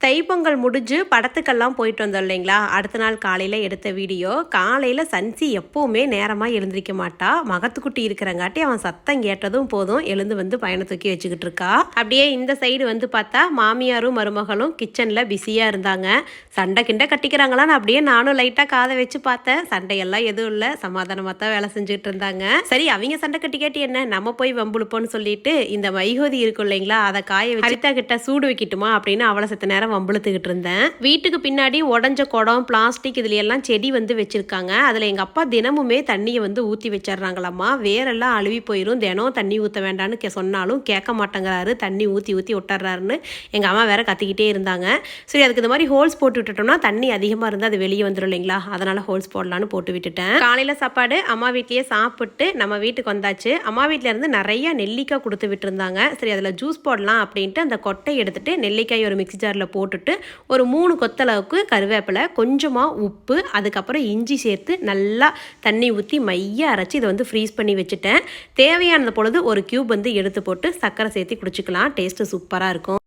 தைப்பொங்கல் முடிஞ்சு படத்துக்கெல்லாம் போயிட்டு வந்தோம் இல்லைங்களா, அடுத்த நாள் காலையில் எடுத்த வீடியோ. காலையில் சன்சி எப்போவுமே நேரமாக எழுந்திரிக்க மாட்டா. மகத்துக்குட்டி இருக்கிறங்காட்டி அவன் சத்தம் கேட்டதும் போதும் எழுந்து வந்து பயணம் தூக்கி வச்சுக்கிட்டு இருக்கா. அப்படியே இந்த சைடு வந்து பார்த்தா மாமியாரும் மருமகளும் கிச்சனில் பிஸியாக இருந்தாங்க. சண்டை கிண்டை கட்டிக்கிறாங்களான்னு அப்படியே நானும் லைட்டாக காதை வச்சு பார்த்தேன். சண்டையெல்லாம் எதுவும் இல்லை, சமாதானமாக தான் வேலை செஞ்சுட்டு இருந்தாங்க. சரி, அவங்க சண்டை கட்டி கேட்டி என்ன, நம்ம போய் வம்புழுப்போன்னு சொல்லிட்டு இந்த வைகோதி இருக்கும் இல்லைங்களா, அதை காய வச்சு ஹரிதா கிட்ட சூடு வைக்கட்டுமா அப்படின்னு அவளை செத்த நேரம் வம்புழுத்துக்கிட்டு இருந்தேன். வீட்டுக்கு பின்னாடி உடஞ்ச குடம், பிளாஸ்டிக் இதுல எல்லாம் செடி வந்து வச்சிருக்காங்க. அதுல எங்க அப்பா தினமுமே தண்ணியை வந்து ஊற்றி வச்சிடறாங்களாம்மா. வேரெல்லாம் அழுவி போயிடும், தினம் தண்ணி ஊற்ற வேண்டான்னு சொன்னாலும் கேட்க மாட்டேங்கிறாரு. தண்ணி ஊற்றி ஊற்றி விட்டுறாருன்னு எங்க அம்மா வேற கத்திக்கிட்டே இருந்தாங்க. சரி, அதுக்கு இந்த மாதிரி ஹோல்ஸ் போட்டு விட்டுட்டோம்னா தண்ணி அதிகமாக இருந்தால் அது வெளியே வந்துடும் இல்லைங்களா, அதனால ஹோல்ஸ் போடலான்னு போட்டு விட்டுட்டேன். காலையில் சாப்பாடு அம்மா வீட்லேயே சாப்பிட்டு நம்ம வீட்டுக்கு வந்தாச்சு. அம்மா வீட்டில இருந்து நிறைய நெல்லிக்காய் கொடுத்து விட்டுருந்தாங்க. சரி, அதில் ஜூஸ் போடலாம் அப்படின்ட்டு அந்த கொட்டை எடுத்துட்டு நெல்லிக்காய் ஒரு மிக்ஸி ஜாரில் போட்டுட்டு ஒரு 3 கொத்தளவுக்கு கருவேப்பிலை, கொஞ்சமாக உப்பு, அதுக்கப்புறம் இஞ்சி சேர்த்து நல்லா தண்ணி ஊற்றி மைய அரைச்சி இதை வந்து ஃப்ரீஸ் பண்ணி வச்சுட்டேன். தேவையானது பொழுது ஒரு கியூப் வந்து எடுத்து போட்டு சர்க்கரை சேர்த்து குடிச்சிக்கலாம். டேஸ்ட்டு சூப்பராக இருக்கும்.